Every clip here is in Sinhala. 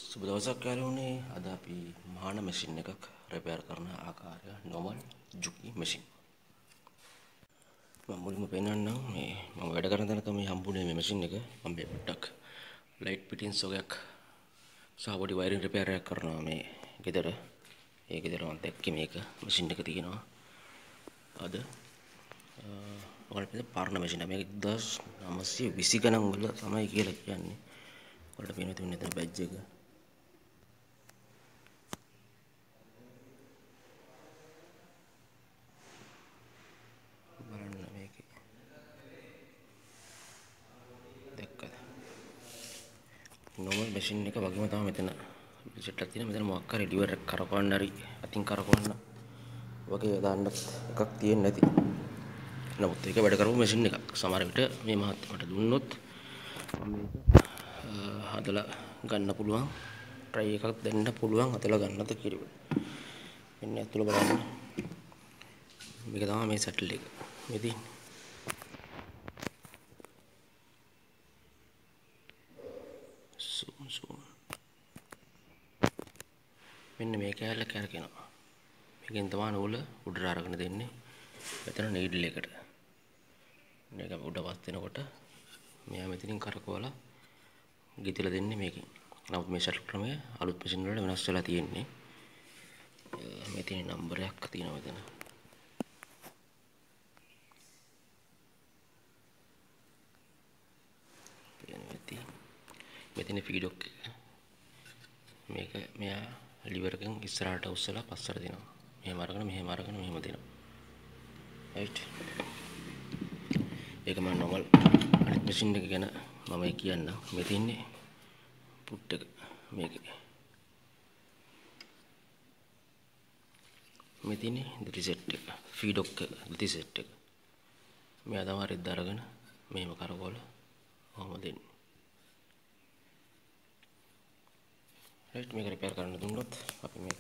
සුබ දවසක් යාළුවනේ. අද අපි මහාන මැෂින් එකක් රිපෙයාර් කරන ආකාරය normal JUKI මැෂින්. මම මුලින්ම පෙන්නන්නම් මේ මම වැඩ කරන තැන තමයි හම්බුනේ මේ මැෂින් එක. මම මේ පොඩ්ඩක් ලයිට් පිටින් සොගයක් සහ පොඩි වයරින් රිපෙයාර් එකක් කරනවා මේ ගෙදර. ඒ ගෙදර මම දැක්කේ මේක මැෂින් එක තියෙනවා. අද ඔයාලට පරණ මැෂින් එක. මේක 1920 ගණන් වල තමයි කියලා කියන්නේ. ඔයාලට පේනවා තියෙන මෙතන බැජ් එක. බලන්න මේකේ දැක්කද? normal machine එක වගේම තමයි මෙතන සෙට් එකක් තියෙනවා. මෙතන මොකක් හරි ලිවර් එක කරකවන්න හරි අතින් කරකවන්න වගේ දාන්න එකක් තියෙන්නේ නැති. නමුත් ඒක වැඩ කරපු මැෂින් එකක්. සමහර විට මේ මහත්මයාට දුන්නොත් මම මේක හදලා ගන්න පුළුවන්. try එකක් දෙන්න පුළුවන් හදලා ගන්නද කියලා. මෙන්න ඇතුළ බලන්න. මේක තමයි මේ සැටල් එක. මේ තියෙන්නේ. zoom. මෙන්න මේ කැලල කරකිනවා. මේකෙන් තමයි නූල උඩට අරගෙන දෙන්නේ. මෙතන නීඩල් එකට. මේක උඩ වත් වෙනකොට මෙයා මෙතනින් කරකවලා ගිතලා දෙන්නේ මේකෙන්. නමුත් මේ ෂටල් ක්‍රමය අලුත් මැෂින් වල වෙනස් වෙලා තියෙන්නේ. මේ තියෙන නම්බරයක් තියෙනවා මෙතන. මෙතන ෆීඩොක් එක. මේක මෙයා ලිවර් එකෙන් ඉස්සරහට උස්සලා පස්සට දෙනවා. මෙහෙම අරගෙන මෙහෙම දෙනවා. right. ඒක මම normal අනිත් මැෂින් එක ගැන මම කියන්නම්. මේ තින්නේ පුට් එක මේකේ. මේ තින්නේ රිසෙට් එක. ෆීඩොක් එක රිසෙට් එක. මෙයා තමයි රෙද්ද අරගෙන මෙහෙම කරකවලා කොහොම දෙන්නේ. right. මේක රිපෙයාර් කරන්න දුන්නොත් අපි මේක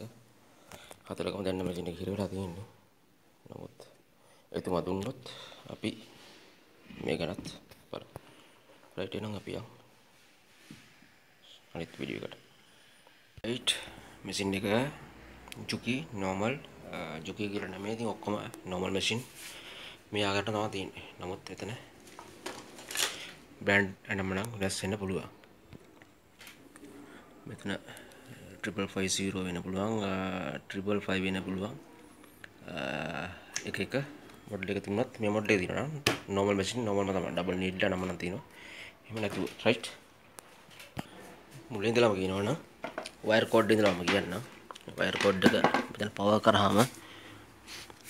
හතරකම දැන්න මැෂින් එක හිර වෙලා තියෙන්නේ. නමුත් එතුමා දුන්නොත් අපි මේ ගැනත් බලමු. right. එහෙනම් අපි යමු අනිත් වීඩියෝ එකට. right. මැෂින් එක JUKI normal JUKI කියලා නෙමෙයි. ඉතින් ඔක්කොම normal machine මේ ආකාරයට තමයි තියෙන්නේ. නමුත් එතන brand නම නම් වෙනස් වෙන්න පුළුවන්. මෙතන 550 වෙන්න පුළුවන්, 555 වෙන්න පුළුවන්. එක මොඩල් එක තුනක් මේ මොඩල් එක තියෙනවා නම් normal machine normal ම තමයි. double needle නම නම් තියෙනවා. එහෙම නැතුව right. මුලින් ඉඳලාම කියනවා නම් wire code ඉඳලාම කියන්නම්. wire code එක මෙතන power කරාම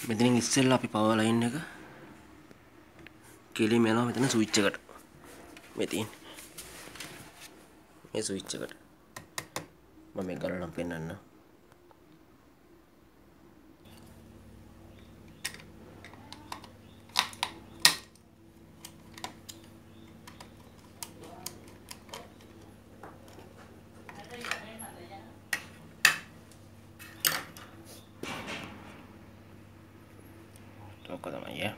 මෙතනින් ඉස්සෙල්ලා අපි power line එක කෙලින්ම යනවා මෙතන switch එකට. මේ තියෙන්නේ මේ switch එකට. මම මේක ගලවලා පෙන්නන්න. ඔක තමයි යා.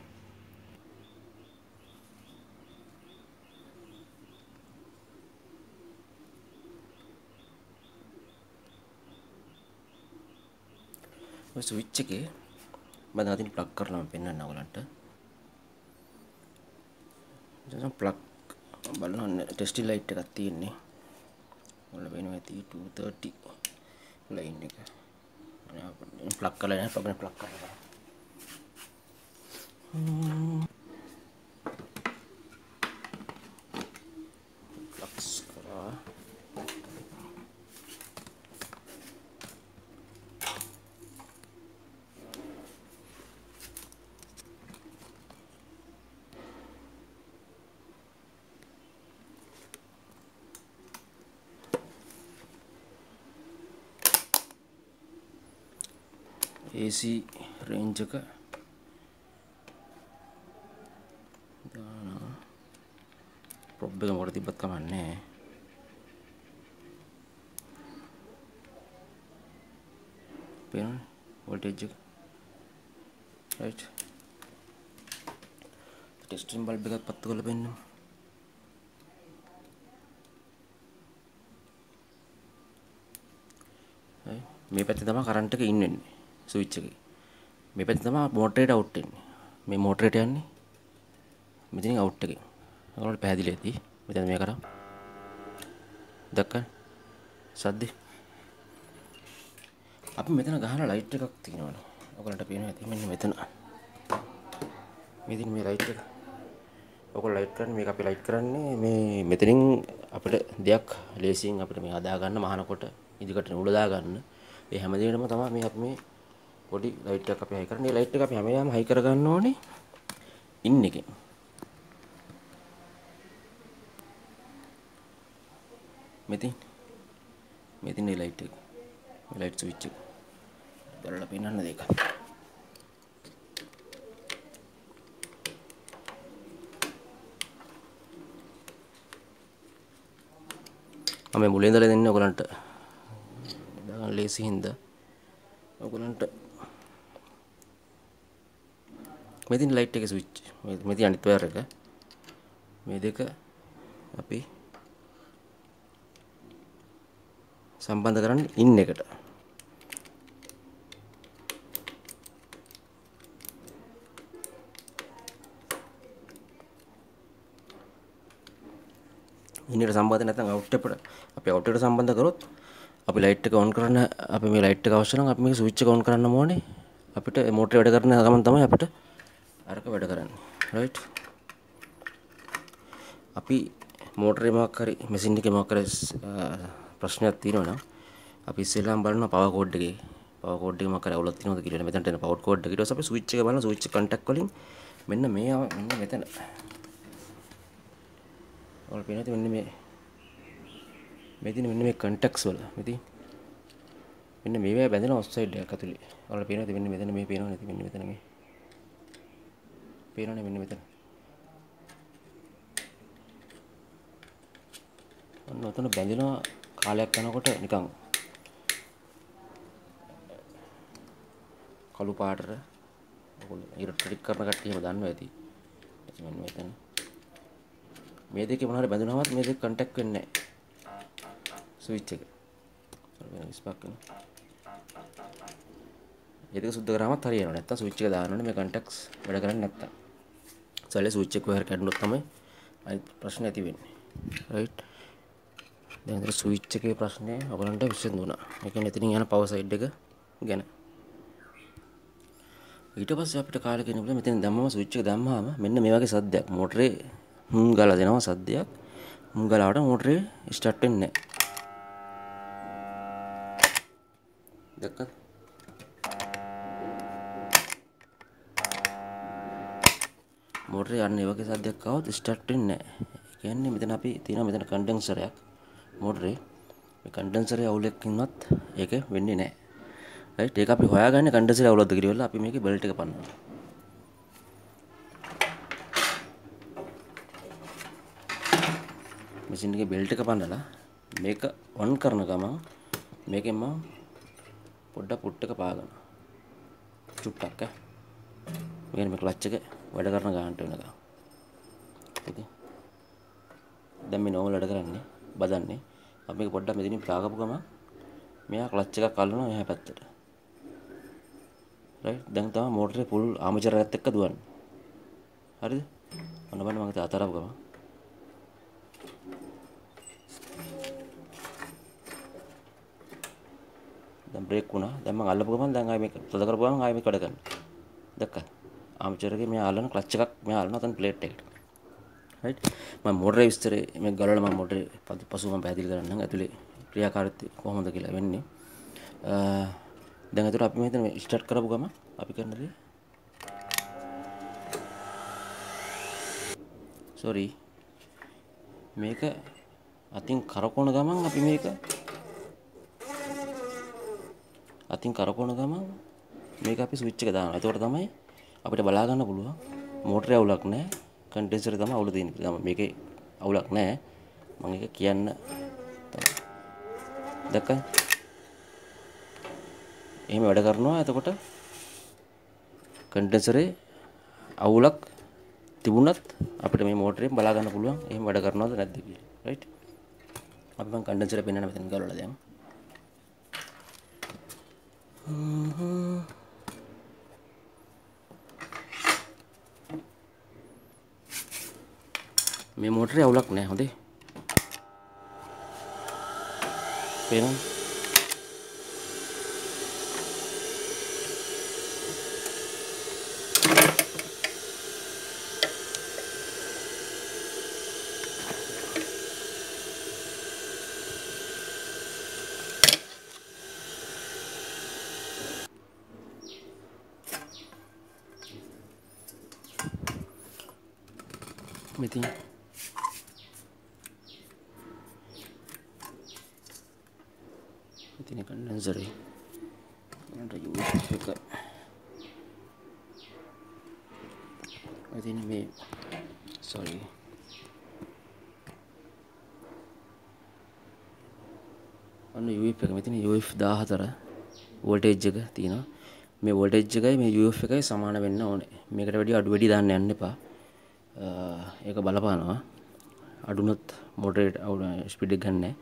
ඔය ස්විච් එකේ මම අදින් ප්ලග් කරලා මම පෙන්නන්න ඔයගලන්ට. දැන් ප්ලග් බලන්න ටෙස්ටි ලයිට් එකක් තියෙන්නේ. ඔයාලා වෙනවා ඇති 230 ලයින් එක. මම ප්ලග් කරලා නැහැ. ප්ලග් කරලා. ප්ලග්ස් කරා. AC range එක දානවා. ප්‍රොබ් එක මොකටද තිබ්බත් කමන්නේ. පේනවනේ වෝල්ටේජ් එක. right. ටෙස්ටින් බල්බ් එකක් පත්තු කරලා පෙන්නමු. මේ පැත්තේ තමයි කරන්ට් එක ඉන් වෙන්නේ ස්විච් එකේ. මේ පැත්තේ තමයි මෝටරේට අවුට් වෙන්නේ. මේ මෝටරේට යන්නේ මෙතනින් අවුට් එකෙන්. ඔයාලට පැහැදිලි ඇති. මෙතන මේ කරා. දැක්කද? සද්දේ. අපි මෙතන ගහන ලයිට් එකක් තියෙනවනේ. ඔයගලන්ට පේනවා ඇති මෙන්න මෙතන. මෙතන මේ ලයිට් එක. ඔයගොල්ලෝ ලයිට් කරන්නේ මේක අපි ලයිට් කරන්නේ මේ මෙතනින් අපිට දෙයක් ලේසියෙන් අපිට මේ හදා ගන්න මහනකොට ඉදිකට උල දා ගන්න. ඒ හැම දෙයකම තමයි මේ අපි මේ පොඩි ලයිට් එකක් අපි හයි කරන්නේ. මේ ලයිට් එක අපි හැම වෙලාවෙම හයි කර ගන්න ඕනේ ඉන් එකෙන්. මෙතන මේ ලයිට් එක. මේ ලයිට් ස්විච් එක. බලලා පෙන්නන්න දෙක. මම මුලින් ඉඳලා දෙන්නේ ඔයගලන්ට දාගන්න ලේසි හින්දා ඔයගලන්ට මෙතන ලයිට් එකේ ස්විච් මෙතන අනිත් වයර් එක මේ දෙක අපි සම්බන්ධ කරන්නේ ඉන් එකට. ඉන්නට සම්බන්ධ නැත්නම් අවුට් එකට අපි අවුට් එකට සම්බන්ධ කරොත් අපි ලයිට් එක ඔන් කරන්න අපි මේ ලයිට් එක අවශ්‍ය නම් අපි මේක ස්විච් එක ඔන් කරන්න ඕනේ අපිට මෝටරේ වැඩ කරන ගමන් තමයි අපිට අරක වැඩ කරන්නේ රයිට් අපි මෝටරේ මොකක් හරි මැෂින් එකේ මොකක් හරි ප්‍රශ්නයක් තියෙනවා නම් අපි ඉස්සෙල්ලාම බලනවා පවර් කෝඩ් එකේ මොකක් හරි අවුලක් තියෙනවද කියලා මෙතනට එන පවර් කෝඩ් එක ඊට පස්සේ අපි ස්විච් එක බලනවා ස්විච් කන්ටැක්ට් වලින් මෙන්න මෙතන ඔයාලා පේනද මෙන්න මේ කන්ටැක්ට්ස් වල මෙන්න මේවා බැඳෙන ඔෆ්සයිඩ් එකක් ඇතුලේ. ඔයාලා පේනද මෙන්න මෙතන මේ පේනව නැති මෙන්න මෙතන මේ. පේනවනේ මෙන්න මෙතන. ඔන්න ඔතන බැඳෙනවා කාලයක් යනකොට නිකන් කළු පාටට ඔයගොල්ලෝ ඉලෙක්ට්‍රික් කරන කට්ටිය එහෙම දන්නවා ඇති. මෙන්න මෙතන. මේ දෙකේ මොනවාරි බැඳුනමත් මේ දෙක කන්ටැක්ට් වෙන්නේ නැහැ. ස්විච් එක. වෙන විස්පක් කරනවා. ඒ දෙක සුද්ධ කරාමත් හරියනවා. නැත්තම් ස්විච් එක දාන්න ඕනේ මේ කන්ටැක්ට්ස් වැඩ කරන්නේ නැත්තම්. සල්ලේ ස්විච් එක වයර් කැඩුනොත් තමයි අනිත් ප්‍රශ්නේ ඇති වෙන්නේ. රයිට්. දැන් ඉතින් ස්විච් එකේ ප්‍රශ්නේ ඔයගලන්ට විසඳුණා. ඒ කියන්නේ එතනින් යන පවර් සයිඩ් එක ගැන. ඊට පස්සේ අපිට කාලෙක ඉන්නකොට මෙතන දැම්මම ස්විච් එක දැම්මම මෙන්න මේ වගේ සද්දයක් මෝටරේ ගාලා දෙනවා සද්දයක්. ගාලාවට මෝටරේ ස්ටාර්ට් වෙන්නේ නැහැ. දැක්කද? මෝටරේ යන්නේ වගේ සද්දයක් ආවොත් ස්ටාර්ට් වෙන්නේ නැහැ. ඒ කියන්නේ මෙතන අපි තියෙනවා මෙතන කන්ඩෙන්සරයක් මෝටරේ. මේ කන්ඩෙන්සරේ අවුලකින්වත් ඒක වෙන්නේ නැහැ. රයිට් ඒක අපි හොයාගන්නේ කන්ඩෙන්සරේ අවුලක්ද කියලා අපි මේකේ බෙල්ට් එක පන්නනවා. මැෂින් එකේ බෙල්ට් එක පන්නලා මේක ඔන් කරන ගමන් මේකෙන් මම පොඩ්ඩක් පුට් එක පාගනවා. චුට්ටක් මේ ක්ලච් එක වැඩ කරන ගානට වෙනකම්. ඉතින් දැන් මේ නෝමල් වැඩ කරන්නේ බදන්නේ. අපි මේක පොඩ්ඩක් මෙතනින් පාගපු ගමන් මෙයා ක්ලච් එකක් අල්ලනවා එහා පැත්තට. රයිට් දැන් තමයි මෝටරේ ෆුල් ආමචර් එකත් එක්ක දුවන්නේ. හරිද? ඔන්න බලන්න මම අතරව ගමන් දැන් බ්‍රේක් වුණා. දැන් මම අල්ලපු ගමන් දැන් ආයෙ මේක තද කරපු ගමන් ආයෙ මේක වැඩ කරනවා. දැක්කද? ආමචර් එකේ මෙයා අල්ලන ක්ලච් එකක් මෙයා අල්ලනවා තන ප්ලේට් එකට. රයිට්? මම මෝටරේ විස්තරේ මේ ගලවලා මම මෝටරේ පසුව මම පැහැදිලි කරන්නම්. ඇතුලේ ක්‍රියාකාරීත්වය කොහොමද කියලා වෙන්නේ. දැන් අතට අපි මෙතන ස්ටාර්ට් කරපු ගමන් අපි කරන දේ sorry මේක අතින් කරකවන ගමන් අපි මේක අතින් කරකවන ගමන් මේක අපි ස්විච් එක දානවා. එතකොට තමයි අපිට බලා ගන්න පුළුවන් මෝටරේ අවුලක් නැහැ. කන්ඩෙන්සරේ තමයි අවුල තියෙන්නේ. මේකේ අවුලක් නැහැ. මම ඒක කියන්න දැක්කද? එහෙම වැඩ කරනවා. එතකොට කන්ඩෙන්සරේ අවුලක් තිබුණත් අපිට මේ මෝටරයෙන් බලා ගන්න පුළුවන් එහෙම වැඩ කරනවද නැද්ද කියලා. රයිට්? අපි මම කන්ඩෙන්සරේ පෙන්නන්න මෙතන ගලවලා දැන්. මේ මෝටරේ අවුලක් නැහැ හොඳේ. පේනවද? මෙතින් कंडेंसर है में सॉरी अन्न UF එක මෙතන UF 14 වෝල්ටේජ් එක තියෙනවා මේ වෝල්ටේජ් එකයි මේ UF එකයි සමාන වෙන්න ඕනේ මේකට වැඩි අඩු වැඩි දාන්න යන්න එපා ඒක බලපානවා අඩුනොත් මොඩරේට් ස්පීඩ් එක ගන්න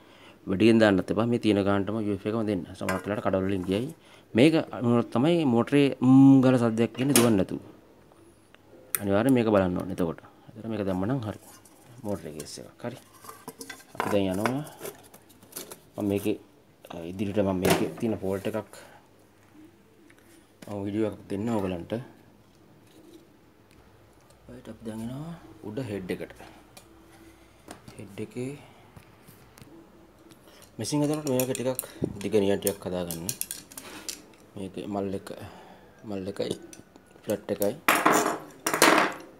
වැඩියෙන් දාන්නත් එපා මේ තියෙන ගානටම UF එකම දෙන්න සමහර වෙලාවට කඩවල වලින් ගියයි මේක අනුනොත් තමයි මොටරේ ගාලා සද්දයක් එන්නේ දුවන්නේ නැතුව අනිවාර්යෙන් මේක බලන්න ඕනේ එතකොට එතන මේක දැම්ම නම් හරි මොටරේ කේස් එකක් හරි අපි දැන් යනවා මම මේකේ ඉදිරියට මම මේකේ තියෙන ෆෝල්ට් එකක් මම වීඩියෝ එකක් දෙන්න ඕගලන්ට right අපි දැන් යනවා උඩ හෙඩ් එකට හෙඩ් එකේ මෙසින් හදනකොට මේක ටිකක් දිග නියටයක් හදාගන්න මේකේ මල් එකයි ෆ්ලැට් එකයි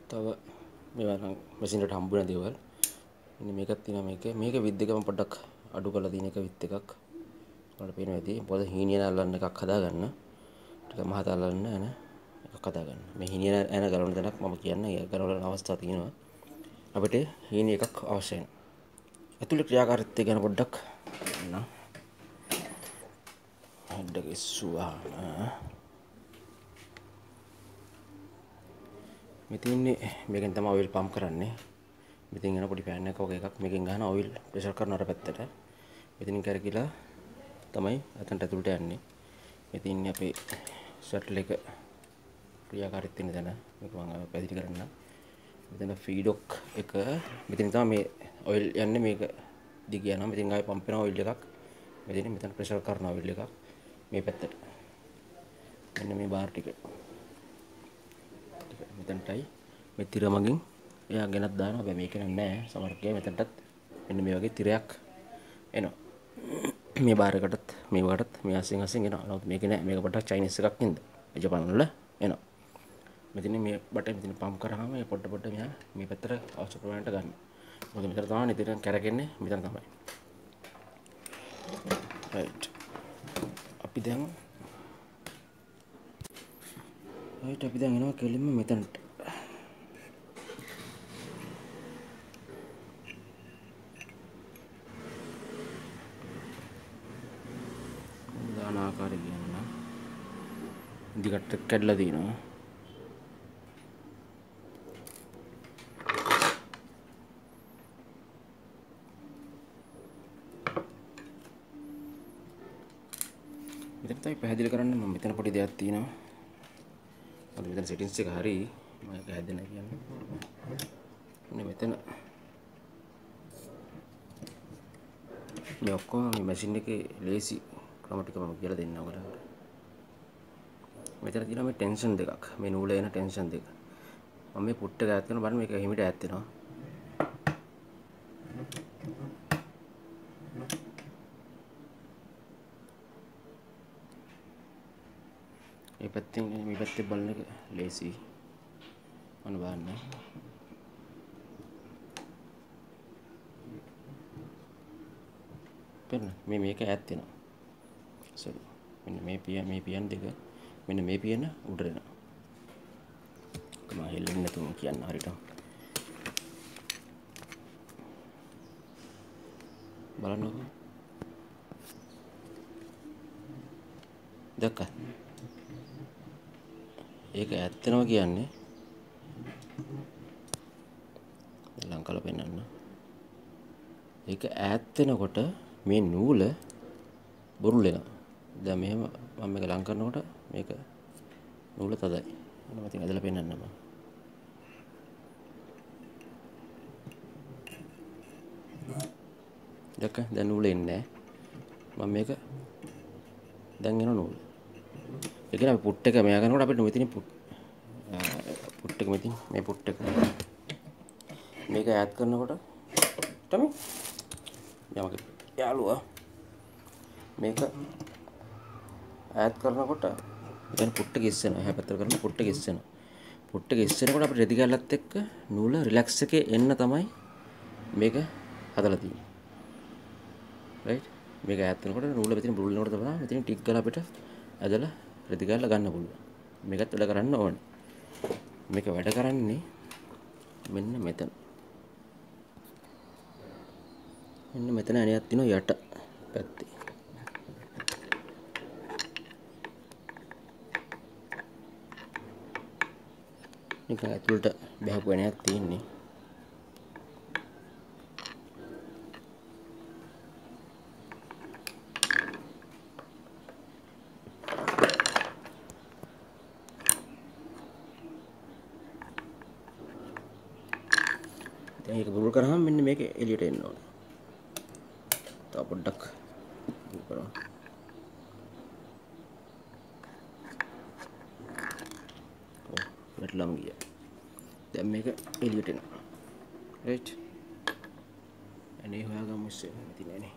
තව මේවා නම් මැෂින් එකට හම්බුන දේවල් මෙන්න මේකක් තියෙනවා මේක විත් එකම පොඩ්ඩක් අඩු කරලා තියෙන එක විත් එකක් ඔයාලට පේනවා ඇති පොද හීනියන අල්ලන්න එකක් හදාගන්න ටික මහත අල්ලන්න එන එකක් හදාගන්න මේ හීනියන එන ගලවන තැනක් මම කියන්නේ ඒ ගලවන අවස්ථාව තියෙනවා අපිට හීනි එකක් අවශ්‍ය වෙනවා ඇතුළේ ක්‍රියාකාරීත්වය ගැන පොඩ්ඩක් නා හෙඩ් එක ඉස්සුවා මෙතන මේකෙන් තමයි ඔයිල් පම්ප් කරන්නේ මෙතෙන් යන පොඩි ෆෑන් එකක් වගේ එකක් මේකෙන් ගහන ඔයිල් ප්‍රෙෂර් කරන අර පැත්තට මෙතනින් කරකිලා තමයි අතන්ට ඇතුළට යන්නේ මෙතන අපේ ෂටල් එක ක්‍රියාකාරීත්වය තියෙන තැන මේක මම පැහැදිලි කරන්නම් මෙතන ෆීඩොක් එක මෙතන තමයි මේ ඔයිල් යන්නේ මේක දිග යනවා මෙතෙන් ආයේ පම්ප් වෙන ඔයිල් එකක් මෙතන ප්‍රෙෂර් කරන ඔයිල් එකක් මේ පැත්තට මෙන්න මේ බාර් ටික මෙතනටයි මේ තිර මගින් එයා ගෙනත් දානවා හැබැයි මේක නෑ සමහර කේ මෙතනටත් මෙන්න මේ වගේ තිරයක් එනවා මේ බාර් එකටත් මේවටත් මේ අසින් එනවා නමුත් මේක නෑ මේක පොඩ්ඩක් චයිනීස් එකක් නේද ජපාන් වල එනවා මෙතන මේ බටන් මෙතන පම්ප් කරාම මේ පොඩ මෙහා මේ පැත්තට අවශ්‍ය ප්‍රමාණයට ගන්න මොකද මෙතන තමයි නිතරම කැරකෙන්නේ මෙතන තමයි right අපි දැන් එනවා කෙලින්ම මෙතනට දාන ආකාරය කියනවා දිගට කැඩලා දිනවා මෙතන තමයි පැහැදිලි කරන්න මම මෙතන පොඩි දෙයක් තියෙනවා මොකද මෙතන සෙටින්ග්ස් එක හරි මම ඒක හැදෙන්න කියන්නේ මේ මෙතන මේ ඔක්කොම මේ මැෂින් එකේ ලේසි ක්‍රම ටික මම කියලා දෙන්නම් ඔයාලට මෙතන තියෙනවා මේ ටෙන්ෂන් දෙකක් මේ නූලේ එන ටෙන්ෂන් දෙක මම මේ පුට් එක ඈත් කරනවා බලන්න මේක හිමිට ඈත් වෙනවා මේ පැත්තේ බලන එක ලේසි මම බලන්න පෙන්න මේක ඈත් වෙනවා සරි මෙන්න මේ පියන් දෙක මෙන්න මේ පියන උඩට එනවා මම හෙල්ලෙන්නේ නැතුව කියන්න හරියට බලන්නකෝ දැක්කා ඒක ඈත් වෙනවා කියන්නේ ලංකල පෙන්නන්න ඒක ඈත් වෙනකොට මේ නූල බුරුල් වෙනවා දැන් මෙහෙම මම මේක ලං කරනකොට මේක නූල තදයි. මම ඉතින් ඇදලා පෙන්නන්නම් මම. දැක්ක දැන් නූල එන්නේ නැහැ. මම මේක දැන් එන නූල. ඒ කියන්නේ අපි පුට් එක මෙයා කරනකොට අපිට මෙතනින් පුට් එක මෙතින් මේ පුට් එක මේක ඈඩ් කරනකොට තමයි යමක යාළුවා මේක ඈඩ් කරනකොට දැන් පුට් එක ඉස්සෙනවා. එහා පැත්තට කරන පුට් එක ඉස්සෙනවා. පුට් එක ඉස්සෙනකොට අපිට රෙදි කැල්ලත් එක්ක නූල රිලැක්ස් එකේ එන්න තමයි මේක හදලා තියෙන්නේ. රයිට් මේක ඈඩ් කරනකොට නූල මෙතන බුරුල් වෙනකොට තමයි මෙතන ටික් ගාලා අපිට ඇදලා රෙදි කැල්ල ගන්න පුළුවන්. මේකත් වැඩ කරන්න ඕනේ. මේක වැඩ කරන්නේ මෙන්න මෙතන. මෙන්න මෙතන ඇණයක් තියෙනවා යට පැත්තේ. නිකන් ඇතුළට බහපු ඇණයක් තියෙන්නේ. දැන් මේක බුරුල් කරාම මෙන්න මේක එළියට එන්න ඕනේ. තව පොඩ්ඩක් බුරුල් කරනවා. වැටලම් ගියා. දැන් මේක එළියට එනවා. රයිට්. අනේ හොයාගමු ඉස්සෙල්ලා නැති නෑනේ.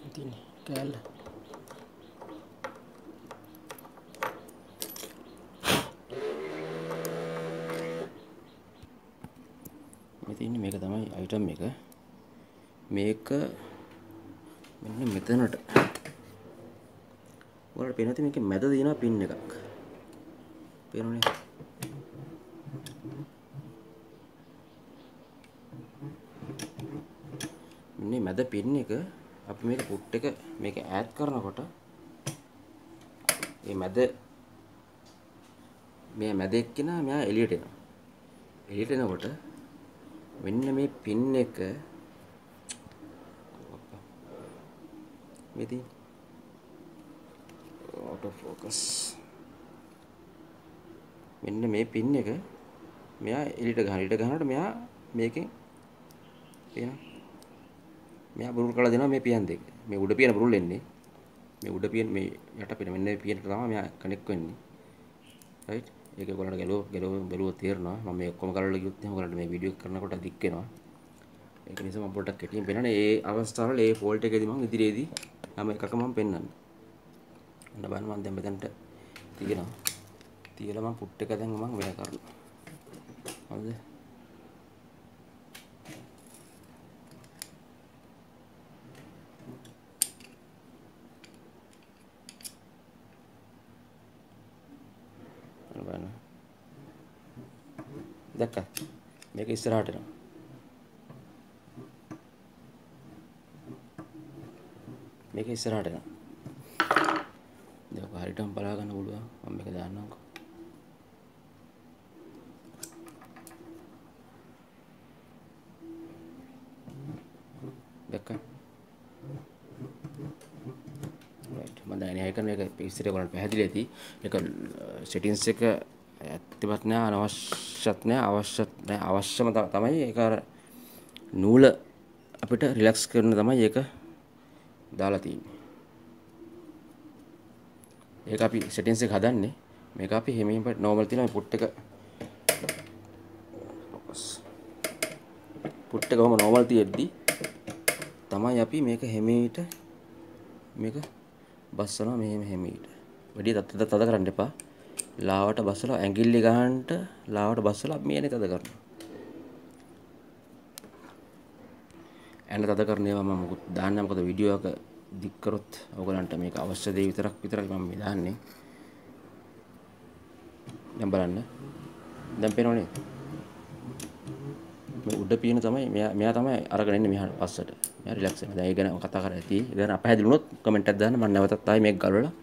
ඉතින් කෑල්ල. මෙතන ඉන්නේ මේක තමයි අයිටම් එක. මේක මෙන්න මෙතනට. ඔයාලට පේනවද මේකේ මැද තියෙනවා පින් එකක්. පේනවනේ. මේ මැද පින් එක අපි මේක පුට් එක මේක ඈඩ් කරනකොට මේ මැද එක්කිනා මෙයා එළියට එනවා. එළියට එනකොට මෙන්න මේ පින් එක මෙතන auto focus මෙන්න මේ පින් එක මෙයා එළියට ගහනකොට මෙයා මේකෙන් පේනවා මෙයා බුරුල් කරලා දෙනවා මේ පියන් දෙක. මේ උඩ පියන බුරුල් වෙන්නේ. මේ උඩ පියන මේ යට පියන මෙන්න මේ පියනට තමයි මෙයා කනෙක්ට් වෙන්නේ. රයිට්. ඒක ඔයගොල්ලන්ට බැලුවොත් තේරෙනවා. මම මේ ඔක්කොම කරලා ගියොත් එහෙනම් ඔයගොල්ලන්ට මේ වීඩියෝ එක කරනකොට දික් වෙනවා. ඒක නිසා මම පොඩ්ඩක් කෙටියෙන් පෙන්නන්නේ. ඒ අවස්ථාවල ඒ ෆෝල්ට් එකේදී මම ඉදිරියේදී හැම එකකම මම පෙන්නන්නේ. අන්න බලන්න මම දැන් මෙතනට තියනවා. තියලා මම පුට් එක දැන් මම වෙන කරනවා. හරිද? බලන්න. දැක්කා? මේක ඉස්සරහට එනවා. මේක ඉස්සරහට එනවා. දැන් ඔක හරියටම බලා ගන්න පුළුවන්. මම මේක දාන්නම්කෝ. දැක්කා? රයිට්. මම දැන් එහේ කරන එක ඉස්සරහ බලන්න පැහැදිලි ඇති. ඒක සෙටින්ග්ස් එක ඇත්තවත් නෑ අනවශ්‍යත් නෑ අවශ්‍යම තමයි ඒක අර නූල අපිට රිලැක්ස් කරන තමයි ඒක දාලා තියෙන්නේ. ඒක අපි සෙටින්ග්ස් එක හදන්නේ. මේක අපි හැමෙම නෝමල් තියලා පුට් එක කොහොම නෝමල් තියෙද්දි තමයි අපි මේක හැමීට මේක බස්සනවා මෙහෙම හැමීට. වැඩි තද කරන්න එපා. ලාවට බස්සලා ඇඟිල්ල ගන්නට ලාවට බස්සලා අපි මේනේ තද කරනවා. ඇඟ තද කරන ඒවා මම මොකද දාන්නේ මොකද වීඩියෝ එක දික් කරොත් ඔයගලන්ට මේක අවශ්‍ය දේ විතරයි මම මේ දාන්නේ. දැන් බලන්න. දැන් පේනවනේ. මේ උඩ පියන තමයි මෙයා තමයි අරගෙන ඉන්නේ මෙහාට පස්සට. මෙයා රිලැක්ස් වෙනවා. දැන් ඒ ගැන කතා කරලා ඇති. ඒ ගැන අපහැදිලි වුණොත් කමෙන්ට් එකක් දාන්න මම නැවතත් ආයි මේක ගලවලා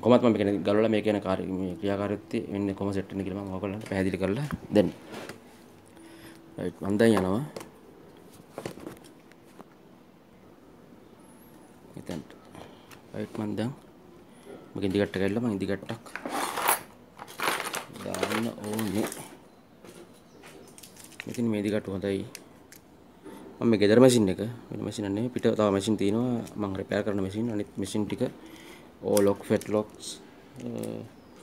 කොහොමද මම මේක ගලවලා මේ කියන මේ ක්‍රියාකාරීත්වය වෙන්නේ කොහොම සෙට් වෙන්නේ කියලා මම ඔයගොල්ලන්ට පැහැදිලි කරලා දෙන්න. රයිට් මම දැන් යනවා. මෙතනට රයිට් මම දැන් මගේ ඉදිකට්ට කැල්ල මම ඉදිකට්ටක් දාන්න ඕනේ. මෙතන මේ ඉදිකට්ට හොඳයි. මම මේ ගෙදර මැෂින් එක වෙන මැෂින් නෙමෙයි පිට තව මැෂින් තියෙනවා මම රිපෙයාර් කරන මැෂින්. අනිත් මැෂින් ටික ඕ ලොක් ෆෙට් ලොක්ස්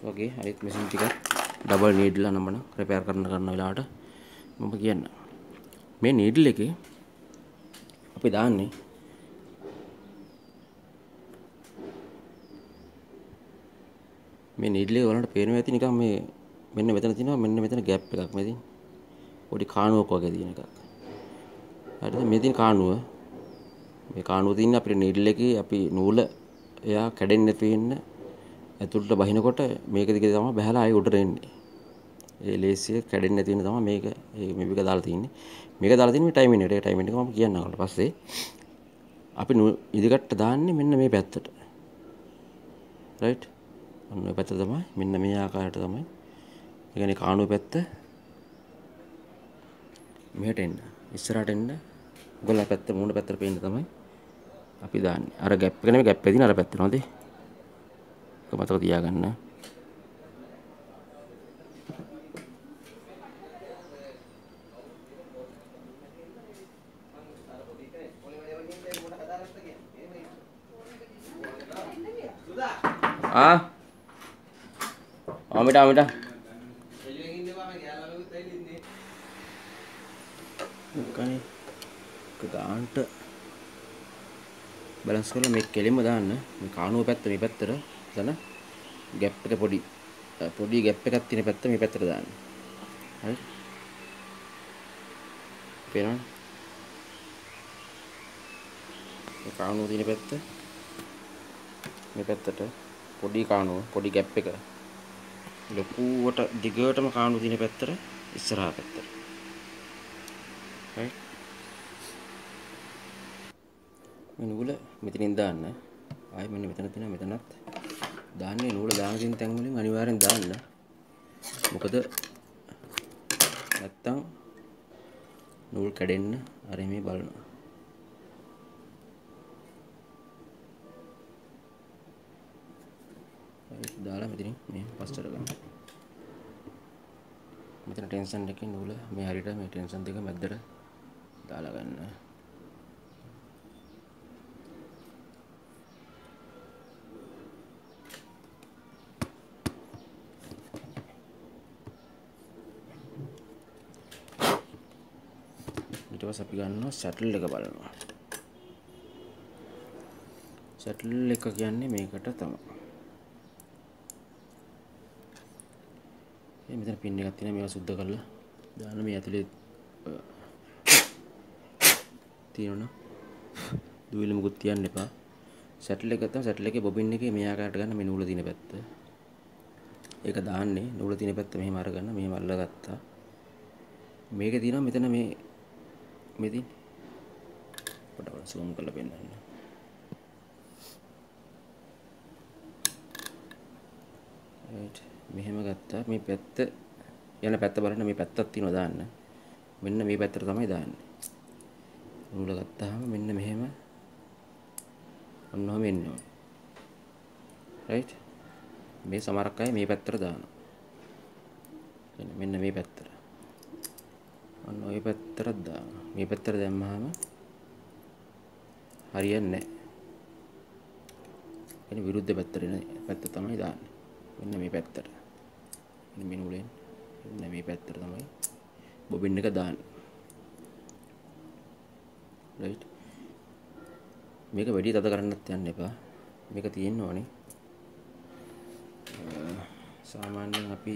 වගේ අනිත් මැෂින් ටික ඩබල් නීඩ්ලා නම් රිපෙයාර් කරන වෙලාවට මම කියන්න. මේ නීඩල් එකේ අපි දාන්නේ මේ නීඩල් එක වලට පේනවා ඇති නිකන් මේ මෙන්න මෙතන තියෙනවා මෙන්න මෙතන ગેප් එකක් මේ තියෙන. පොඩි කාණුවක් වගේ තියෙන එකක්. හරිද? මේ තියෙන කාණුව මේ කාණුව තියෙන අපේ නීඩල් එකේ අපි නූල එයා කැඩෙන්නේ නැති වෙන්න ඇතුළට බහිනකොට මේක දිගේ තමයි බහලා ආයෙ උඩට එන්නේ. ඒ ලේසිය කැඩෙන්නේ නැති වෙන තමයි මේක මේක දාලා තියෙන්නේ. මේක දාලා තියෙන්නේ ටයිමින් එකට. ඒ ටයිමින් එක මම කියන්නම් ඊට පස්සේ අපි ඉදිකට්ට දාන්නේ මෙන්න මේ පැත්තට. රයිට්? ඔන්න ඔය පැත්ත තමයි මෙන්න මේ ආකාරයට තමයි. ඒ කියන්නේ කාණුව පැත්ත මෙහෙට එන්න. ඉස්සරහට එන්න. ගොල්ල පැත්ත මූණ පැත්තට පේන්න තමයි අපි දාන්නේ. අර ગેප් එක නෙමෙයි ગેප් එක තියෙන අර පැත්තට හොඳේ. ඒක මතක තියාගන්න. මිට දාන්නට බැලන්ස් කරලා මේ කෙලින්ම දාන්න මේ කාණුව පැත්ත මේ පැත්තට එතන ગેප් එක පොඩි ગેප් එකක් තියෙන පැත්ත මේ පැත්තට දාන්න. හරි? පේනවද? මේ කාණුව තියෙන පැත්ත මේ පැත්තට පොඩි කාණුව පොඩි ગેප් එක ලොකුවට දිගටම කාණුව තියෙන පැත්තට ඉස්සරහා පැත්තට. හරි? මේ නූල මෙතනින් දාන්න. ආයෙ මෙන්න මෙතන තියෙනවා මෙතනත් දාන්නේ නූල දාන තියෙන තැන් වලින් අනිවාර්යෙන් දාන්න. මොකද නැත්තම් නූල් කැඩෙන්න අර මේ බලනවා. දාලා මෙතනින් මේ පස්සට ගන්න. මෙතන ටෙන්ෂන් එකේ නූල මේ හරියට මේ ටෙන්ෂන් දෙක මැද්දට දාලා ගන්න. ඊට පස්සේ අපි ගන්නවා සැටල් එක බලනවා. සැටල් එක කියන්නේ මේකට තමයි. මෙතන පින් එකක් තියෙනවා මේවා සුද්ධ කරලා දාන්න මේ ඇතුලේ තියෙනවා දුවිලි මුකුත් තියන්න එපා. සැටල් එක තමයි සැටල් එකේ බොබින් එකේ මේ ආකාරයට ගන්න මේ නූල තියෙන පැත්ත. ඒක දාන්නේ නූල තියෙන පැත්ත මෙහෙම අරගන්න මෙහෙම අල්ලගත්තා. මේකේ තියෙනවා මෙතන මේ තියෙන පොඩ්ඩක් zoom කරලා පෙන්නන්න. right මෙහෙම ගත්තා මේ පැත්ත යන පැත්ත බලන්න මේ පැත්තක් තියෙනවා දාන්න. මෙන්න මේ පැත්තට තමයි දාන්නේ. නූල ගත්තාම මෙන්න මෙහෙම ඔන්නෝම එන්නේ. right මේ සමහරක් අය මේ පැත්තට දානවා. මෙන්න මේ පැත්තට. ඔන්න ඔය පැත්තට දානවා. මේ පැත්තට දැම්මහම හරියන්නේ නැහැ. එනි විරුද්ධ පැත්තට එන පැත්ත තමයි දාන්නේ. මෙන්න මේ පැත්තට. මෙන්න මේ නූලෙන් මෙන්න මේ පැත්තට තමයි බොබින් එක දාන්නේ. right මේක වැඩි තද කරන්නත් යන්න එපා. මේක තියෙන්න ඕනේ. සාමාන්‍යයෙන් අපි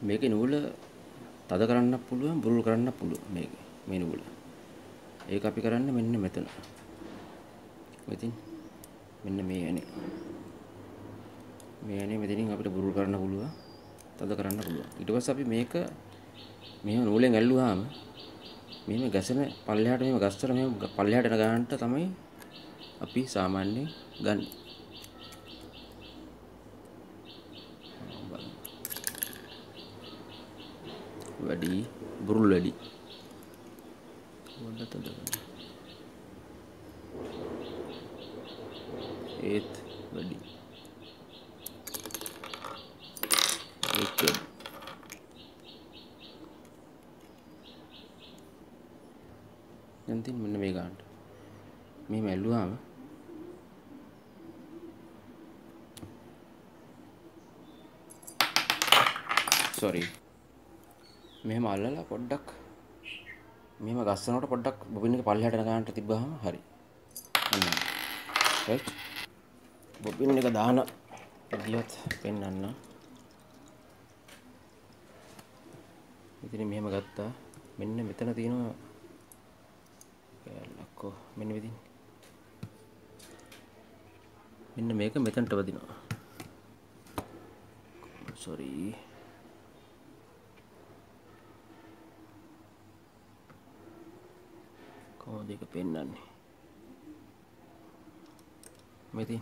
මේකේ නූල තද කරන්නත් පුළුවන් බුරුල් කරන්නත් පුළුවන් මේ නූල. ඒක අපි කරන්නේ මෙන්න මෙතන. මෙතින් මෙන්න මේ ඇනේ. මේ ඇනේ මෙතනින් අපිට බුරුල් කරන්න පුළුවන්. තද කරන්න පුළුවන්. ඊට පස්සේ අපි මේක මෙහෙම නූලෙන් ඇල්ලුවාම මෙහෙම ගැසෙන පල්ලෙහාට මෙහෙම ගස්සතර මෙහෙම පල්ලෙහාට එන ගානට තමයි අපි සාමාන්‍යයෙන් ගන්න. වැඩි බුරුල් වැඩි. වඩා තද කරන්න. ඒත් වැඩි. ඒක දැන් තියෙන මෙන්න මේ ගන්නට. මෙහෙම ඇල්ලුවාම sorry. මෙහෙම අල්ලලා පොඩ්ඩක් මෙහෙම ගස්සනකොට පොඩ්ඩක් බොබින් එක පල්ලෙහාට යන ගන්නට තිබ්බහම හරි. අන්න. right. බොබින් එක දාන විදියත් පෙන්වන්න. ඉතින් මෙහෙම ගත්තා. මෙන්න මෙතන තියෙනවා කැලලක්කෝ මෙන්න මෙතන. මෙන්න මේක මෙතනට වදිනවා. sorry. කොහොමද ඒක පෙන්වන්නේ? මෙතන.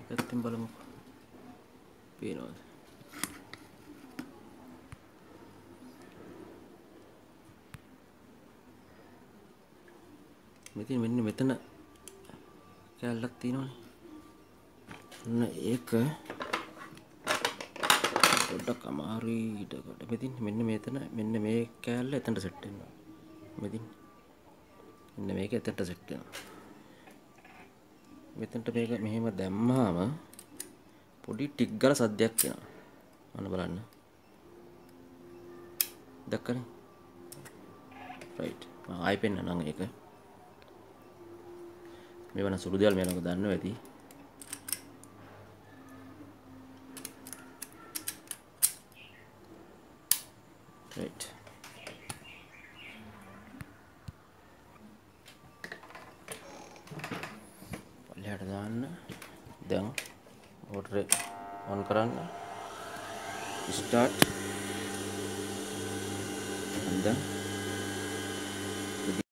ඒකත් බලමුකෝ. පේනවද? මෙතන මෙන්න මෙතන කැලලක් තියෙනවනේ. අන්න ඒක පොඩ්ඩක් අමාරුයි ඊටකොට. මෙන්න මෙතන මෙන්න මේ කැලල එතනට සෙට් වෙනවා. මෙන්න මේක එතනට සෙට් වෙනවා. මෙතනට මේක මෙහෙම දැම්මාම පොඩි ටික් ගාලා සද්දයක් එනවා. අන්න බලන්න. දැක්කනේ? right. ආයෙ පෙන්නනම් ඒක. මේ වන සුළු දේවල් මේනක දන්නවා ඇති. right. පල්ලෙහාට දාන්න. දැන් මෝටර ඔන් කරන්න. start. and then